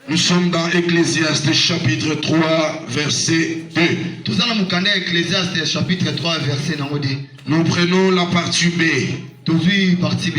Nous sommes dans Ecclésiaste chapitre 3 verset 2. Ecclésiaste chapitre 3 verset 2. Nous prenons la partie B. Partie B.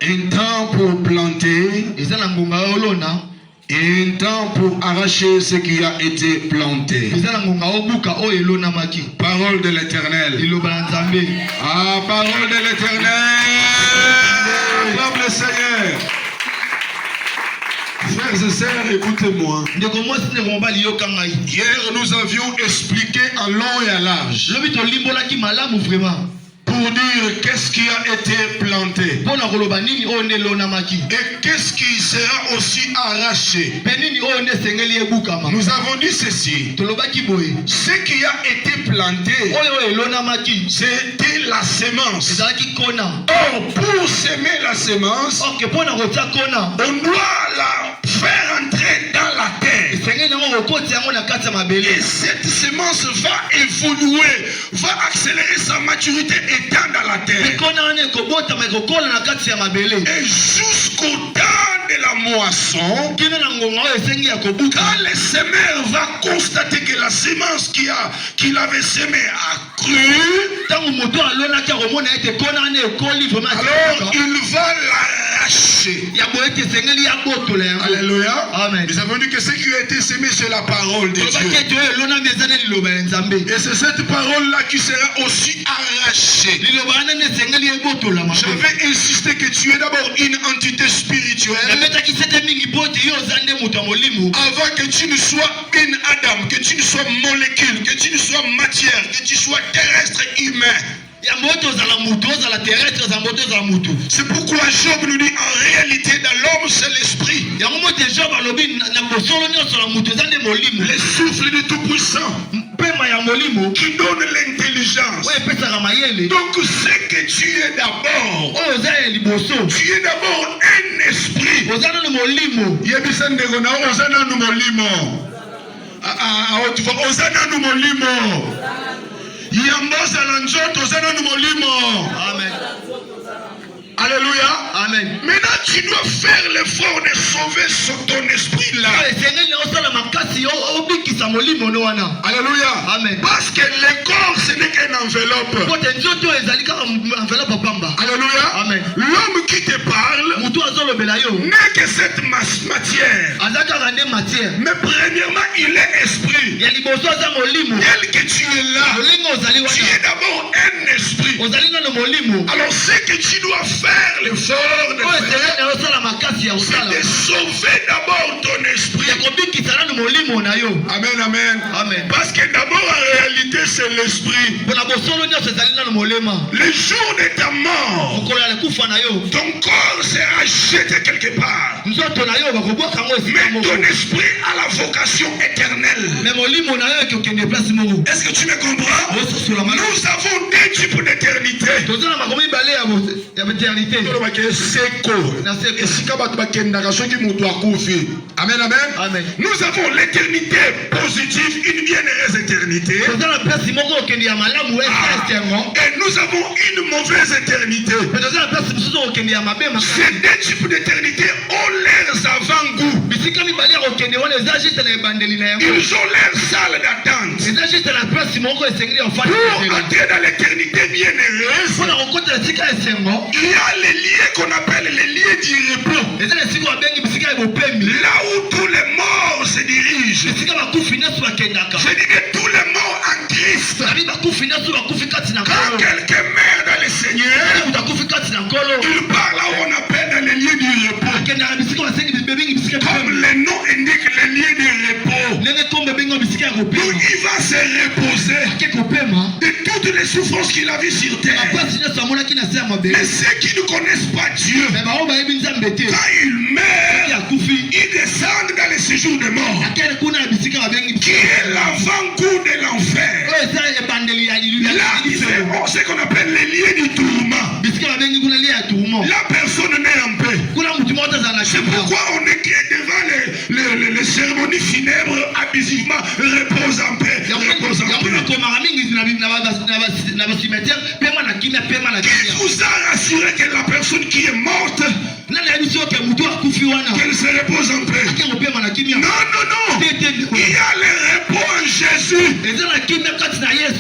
Un temps pour planter et un temps pour arracher ce qui a été planté. Parole de l'Éternel. Ah, parole de l'Éternel. Acclame le Seigneur. Frères et sœurs, écoutez-moi. Hier, nous avions expliqué en long et à large pour dire qu'est-ce qui a été planté et qu'est-ce qui sera aussi arraché. Nous avons dit ceci. Ce qui a été planté, c'était la semence. Or, pour semer la semence, on doit la faire entrer dans la terre. Et cette semence va évoluer, va accélérer sa maturité étant dans la terre. Et jusqu'au temps de la moisson, quand le semeur va constater que la semence qu'il avait semée a cru, alors il va l'arracher. Alléluia. Amen. Nous avons dit que ce qui a été semé, c'est la parole de Dieu. Et c'est cette parole-là qui sera aussi arrachée. J'avais insisté que tu es d'abord une entité spirituelle avant que tu ne sois une Adam, que tu ne sois molécule, que tu ne sois matière, que tu sois terrestre humain. C'est pourquoi Job nous dit en réalité dans l'homme c'est l'esprit. Le souffle du Tout-Puissant qui donne l'intelligence. Donc ce que tu es d'abord, tu es d'abord un esprit. Amen. Alléluia. Amen. Maintenant, tu dois faire l'effort de sauver ton esprit-là. Alléluia. Amen. Parce que le corps, ce n'est qu'une enveloppe. Alléluia. Amen. L'homme qui te parle n'est que cette matière. Mais premièrement, il est esprit. Tel que tu es là, tu es d'abord un esprit. Alors, ce que tu dois faire, l'effort de c'est de sauver d'abord ton esprit. Amen, amen, amen. Parce que d'abord en réalité c'est l'esprit. Le jour de ta mort, ton corps sera jeté quelque part. Mais ton esprit a la vocation éternelle. Est-ce que tu me comprends? Nous avons deux types d'éternité. Amen, amen. Amen. Nous avons l'éternité positive, une bienheureuse éternité. Et nous avons une mauvaise éternité. Ces deux types d'éternité ont leurs avant-goûts. Ils ont leur salle d'attente pour entrer dans l'éternité bienheureuse. Il y a les lieux qu'on appelle les lieux du repos. Là où tous les morts se dirigent. Je dis que tous les morts en Christ. Quand quelqu'un meurt dans le Seigneur, il part là où on appelle dans les lieux du repos. Comme le nom indique, les lieux du repos. Donc il va se reposer de toutes les souffrances qu'il a vues sur terre. Mais ceux qui ne connaissent pas Dieu, quand ils meurent, ils descendent dans le séjour de mort, qui est l'avant-goût de l'enfer. Là, c'est ce qu'on appelle les lieux du tourment. La personne n'est en paix. C'est pourquoi on est devant les cérémonies funèbres abusivement repose en paix. Repose en paix. Qui vous a rassuré que la personne qui est morte, qu'elle se se repose en paix. Non, non, non. Il y a le repos en Jésus.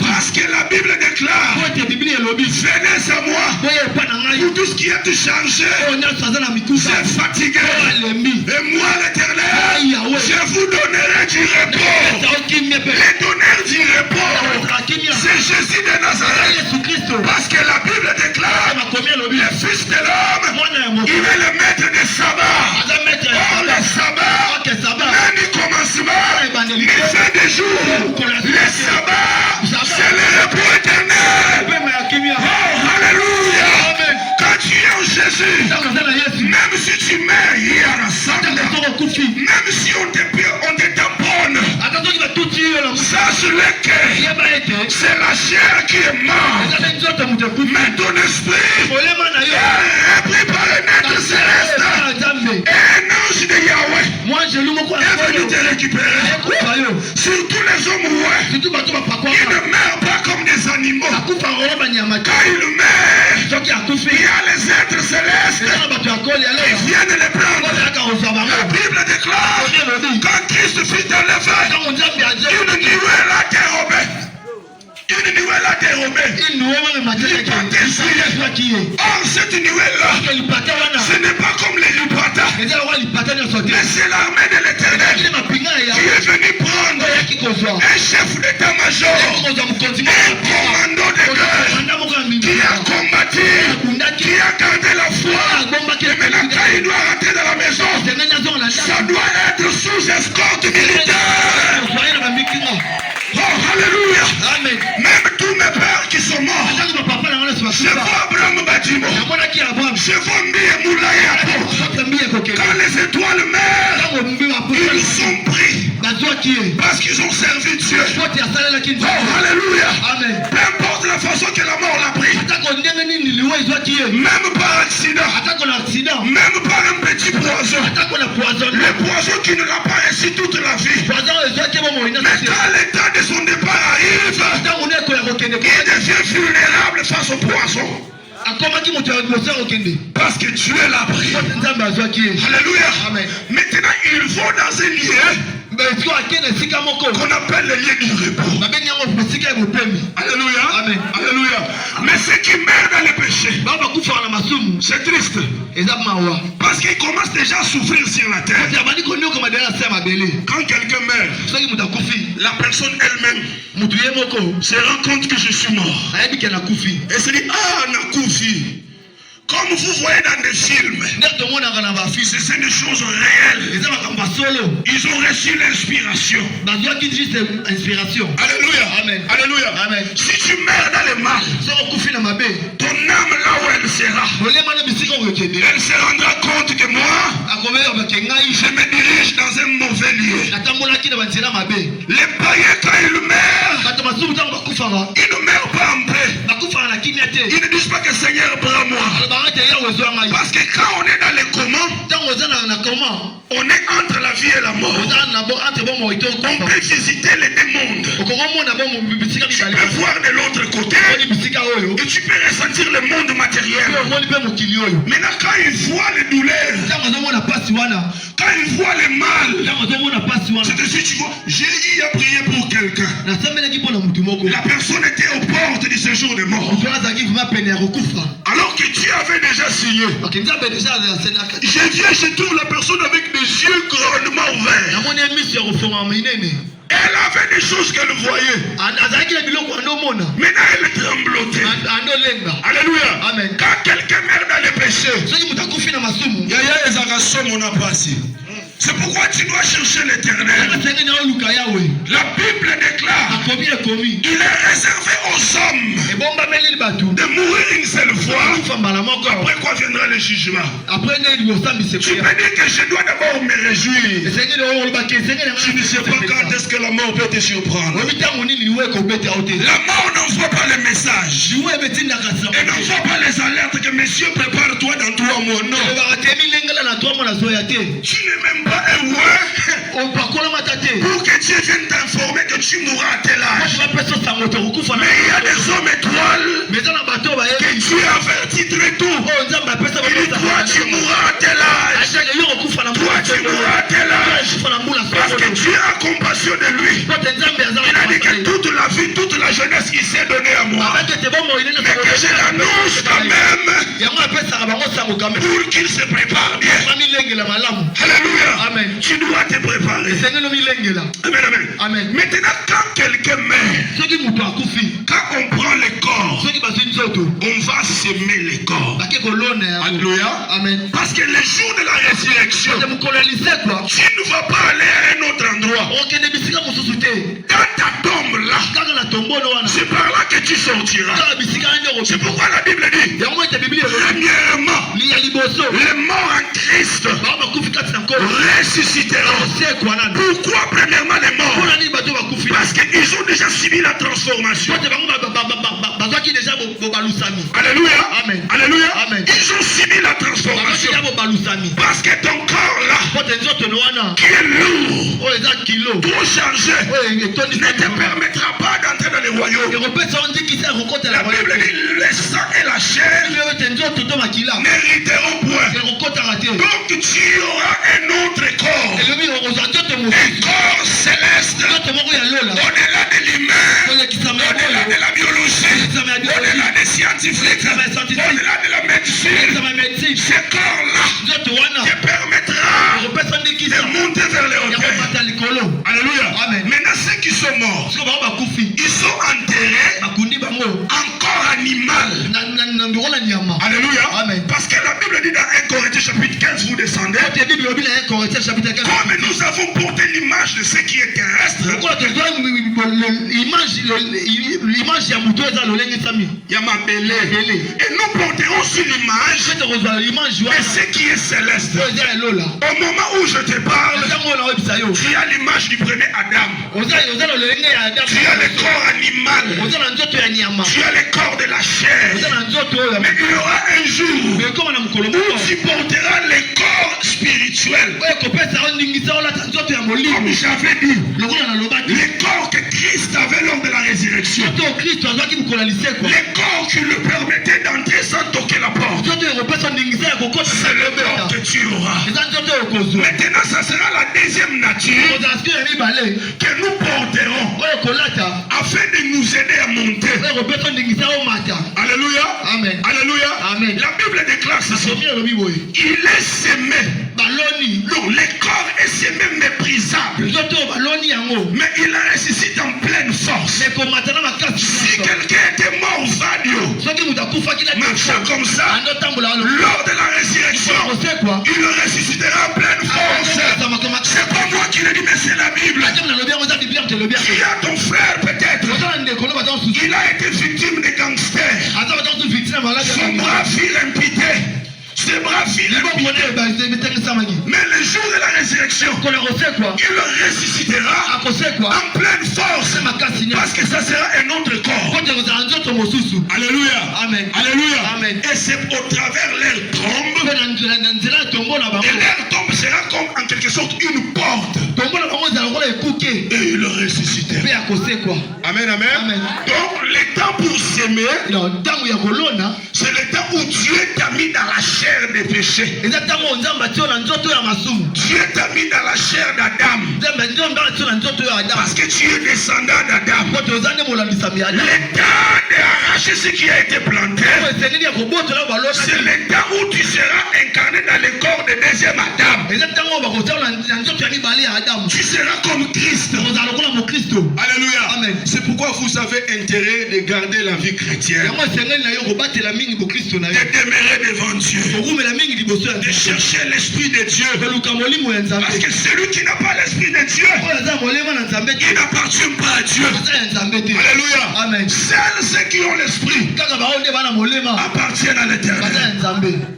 Parce que la Bible déclare, venez à moi, vous tous qui êtes chargés, c'est fatigué. Et moi, l'Éternel, je vous donnerai du repos. Les donneurs du repos, c'est Jésus de Nazareth. Parce que la Bible déclare, le Fils de l'homme, il est le maître des sabbats. Or, le sabbat, même du commencement, les fins des jours, le sabbat, c'est le repos éternel. Oh, alléluia. Quand tu es en Jésus, même si tu meurs hier ensemble, même si on te tamponne, sache-le que c'est la chair qui est morte, mais ton esprit est repris par un être céleste. Et un ange de Yahweh est venu te récupérer. Surtout les hommes, ils ne meurent pas comme des animaux. Quand ils meurent, il y a les êtres célestes qui viennent les prendre. La Bible déclare, quand Christ fut enlevé, une nuée l'a dérobé. Une nuée l'a dérobé. Or, cette nuée-là, ce n'est pas comme les Lupata, mais c'est l'armée de l'Éternel qui est venue prendre un chef d'état-major, un commando de guerre qui a combattu, qui a gardé la foi. Et maintenant, quand il doit rentrer dans la maison, ça doit être sous escorte militaire. Oh, alléluia. Amen. Même tous mes pères qui sont morts, je vois Abraham Badimo, je vois Mie Moulaya. Quand les étoiles meurent, ils sont pris parce qu'ils ont servi Dieu. Oh, alléluia. Amen. Peu importe la façon que la mort l'a pris, même par accident, même par un petit poison, le poison qui ne l'a pas ainsi toute la vie. Mais quand l'état de son départ arrive, il devient vulnérable face au poison. Parce que Dieu l'a pris. Alléluia. Amen. Maintenant, il vont dans un lieu qu'on appelle le lieu du repos. Alléluia. Amen. Alléluia. Mais ceux qui meurent dans le péché, c'est triste. Parce qu'ils commencent déjà à souffrir sur la terre. Quand quelqu'un meurt, la personne elle-même se rend compte que je suis mort. Et se dit, ah, Nakoufi. Comme vous voyez dans des films, c'est des choses réelles. Ils ont reçu l'inspiration. Alléluia. Amen. Alléluia. Amen. Si tu meurs dans le mal, ton âme là où elle sera, elle se rendra compte que moi, je me dirige dans un mauvais lieu. Les païens, quand ils meurent, ils ne meurent pas en paix. Ils ne disent pas que Seigneur, prends-moi. Parce que quand on est dans les communs, on est entre la vie et la mort. On peut visiter les deux mondes. Tu peux voir de l'autre côté et tu peux ressentir le monde matériel. Maintenant, quand ils voient les douleurs, quand ils voient le mal, c'est de suite tu vois, Jésus a prié pour quelqu'un. La personne était aux portes du séjour de mort. Alors que Dieu avait déjà signé. Je viens, je trouve la personne avec des yeux grandement ouverts. Elle avait des choses qu'elle voyait. Maintenant elle tremblotait. Alléluia. Amen. Quand quelqu'un meurt dans le péché, c'est pourquoi tu dois chercher l'Éternel. La Bible déclare il est réservé aux hommes de mourir une seule fois. Après quoi viendra le jugement. Tu peux dire que je dois d'abord me réjouir. Tu ne sais pas quand est-ce que la mort peut te surprendre. La mort n'envoie pas les messages. Elle n'envoie pas les alertes que messieurs prépare-toi dans 3 mois. Non. Tu n'es même pas un ouais pour que Dieu vienne t'informer que tu mourras à tel âge. Mais il y a des hommes étoiles que Dieu avertit très tôt. Et toi tu mourras à tel âge. Toi tu tu mourras à tel âge. Parce que Dieu a compassion de lui. Il a dit que toute la vie, toute la jeunesse, il s'est donné à moi. Mais que je l'annonce quand même pour qu'il se prépare bien. Alléluia. Amen. Tu dois te préparer. Amen, amen. Maintenant, quand quelqu'un meurt, quand on prend le corps, on va semer le corps. Alléluia. Amen. Parce que le jour de la résurrection, tu ne vas pas aller à un autre endroit. Dans ta tombe là, c'est par là que tu sortiras. C'est pourquoi la Bible dit, premièrement, les morts en Christ ressusciteront. Pourquoi premièrement les morts? Parce qu'ils ont déjà subi la transformation. Alléluia. Amen. Alléluia. Amen. Ils ont subi la transformation. Parce que ton corps là, qui est lourd, trop chargé, ne te permettra pas d'entrer dans les royaumes. La Bible dit, le sang et la chair n'hériteront point. Donc tu auras un autre corps. Un corps céleste. Au-delà de l'humain, au-delà de la biologie, au-delà des scientifiques, au-delà de la médecine, ce corps-là te permettra de monter vers les hauteurs. Alléluia. Maintenant, ceux qui sont morts, ils sont enterrés encore animal. Alléluia. Amen. Parce que la Bible dit dans 1 Corinthiens chapitre 15, vous descendez. Comme nous avons porté l'image de ce qui est terrestre, et nous porterons sur l'image de ce qui est céleste. Au moment où je te parle, tu as l'image du premier Adam. Tu as le corps animal. Tu as le corps de la chair. Mais il y aura un jour où tu porteras le corps spirituel. Comme j'avais dit, le corps que Christ avait lors de la résurrection. Le corps qui le permettait d'entrer sans toquer la porte. C'est le corps que tu auras. Maintenant, ça sera la deuxième nature que nous porterons afin de nous aider à monter. Alléluia. Amen. Alléluia. Amen. La Bible déclare ceci. Il est semé. Non, le corps est semé méprisable. Mais il ressuscite en pleine force. Si quelqu'un était mort, marchant comme ça, lors de la résurrection, il ressuscitera en pleine force. C'est pas moi qui le dis, mais c'est la Bible. Il y a ton frère peut-être. Il a été victime de gangsters. Son bras fil imputé. Ses bras filent. Mais le jour de la résurrection, il ressuscitera en pleine force. Parce que ça sera un autre corps. Alléluia. Amen. Alléluia. Amen. Et c'est au travers leur tombe. Et leur tombe sera comme en quelque sorte une porte. Et il ressuscitera. Amen. Amen. Amen. Donc le temps pour s'aimer, c'est le temps où Dieu t'a mis dans la chair des péchés. Dieu t'a mis dans la chair d'Adam. Parce que tu es descendant d'Adam. Le temps d'arracher ce qui a été planté, c'est le temps où tu seras incarné dans le corps de deuxième Adam. Tu seras comme Christ. Alléluia. Amen. C'est pourquoi vous avez intérêt de garder la vie chrétienne. De demeurer devant Dieu. De chercher l'esprit de Dieu. Parce que celui qui n'a pas l'esprit de Dieu, il n'appartient pas à Dieu. Alléluia. Amen. Seuls ceux qui ont l'esprit appartiennent à l'Éternel.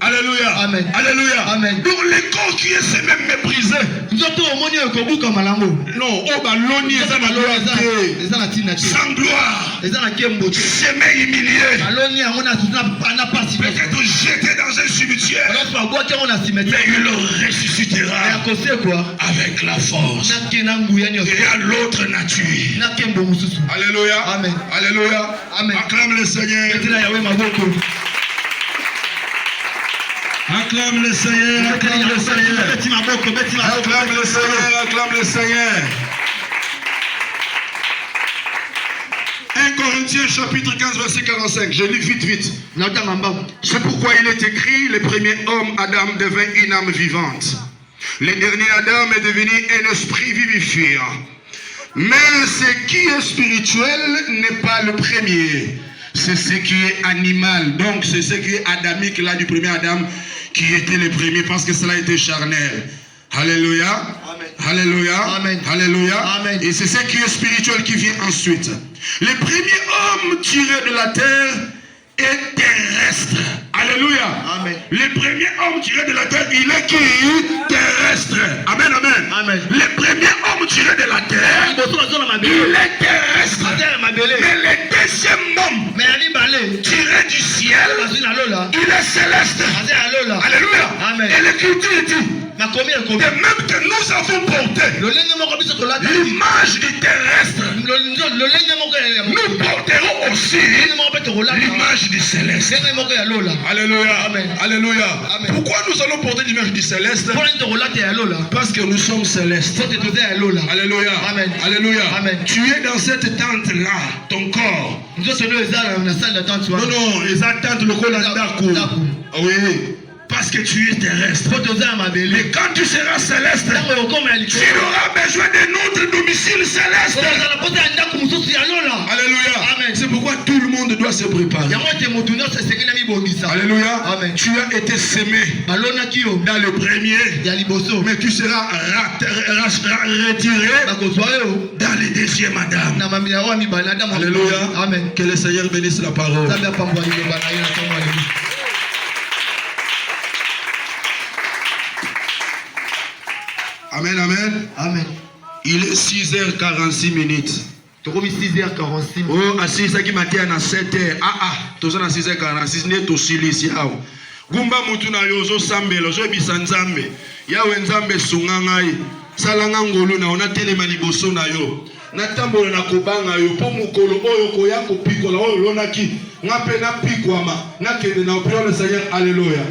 Alléluia. Amen. Alléluia. Amen. Donc le corps qui est c'est même méprisé. Non, sans gloire, semé humilié, peut-être jeté dans un cimetière, mais il ressuscitera avec la force et à l'autre nature. Alléluia. Amen. Alléluia. Amen. Acclame le Seigneur. Acclame le Seigneur, acclame le Seigneur. Acclame le Seigneur, acclame le Seigneur. 1 Corinthiens chapitre 15 verset 45. Je lis vite. C'est pourquoi il est écrit, le premier homme, Adam, devint une âme vivante. Le dernier Adam est devenu un esprit vivifiant. Mais ce qui est spirituel n'est pas le premier. C'est ce qui est animal. Donc c'est ce qui est adamique là du premier Adam qui était le premier parce que cela était charnel. Alléluia. Amen. Alléluia. Amen. Alléluia. Amen. Et c'est ce qui est spirituel qui vient ensuite. Le premier homme tiré de la terre est terrestre. Alléluia. Amen. Le premier homme tiré de la terre, il est qui? Terrestre. Amen, amen. Amen. Le premier homme tiré de la terre, il est terrestre. Mais le deuxième homme tiré du ciel, il est céleste. Alléluia. Amen. Et l'Écriture dit, et même que nous avons porté l'image du terrestre, nous porterons aussi l'image du céleste. Alléluia. Amen. Alléluia. Amen. Pourquoi nous allons porter l'image du céleste? Parce que nous sommes célestes. Alléluia. Amen. Alléluia. Amen. Tu es dans cette tente-là, ton corps. Non, les attentes, le corps. Oui. Parce que tu es terrestre. Mais quand tu seras céleste, tu auras besoin de notre domicile céleste. Alléluia. Amen. C'est pourquoi tout le monde doit se préparer. Alléluia. Amen. Tu as été semé dans le premier, mais tu seras retiré dans le deuxième Adam. Alléluia. Amen. Que le Seigneur bénisse la parole. Amen, amen. Amen. Il est 6h46 minutes. 6h46. Oh, à 6h matin à 7h. Tu es à 6h46. Ne to silisi awo. Gumba mutu na yozo sambelo zo bisanzambe. Yawe nzambe sungangai. Salanga ngolo na ona telema liboso na yo. Na tambola na kobanga yo po mukolo oyo koya kopikola oyo lonaki. Ngape na pikwama. Na kende na priole Seigneur. Alléluia.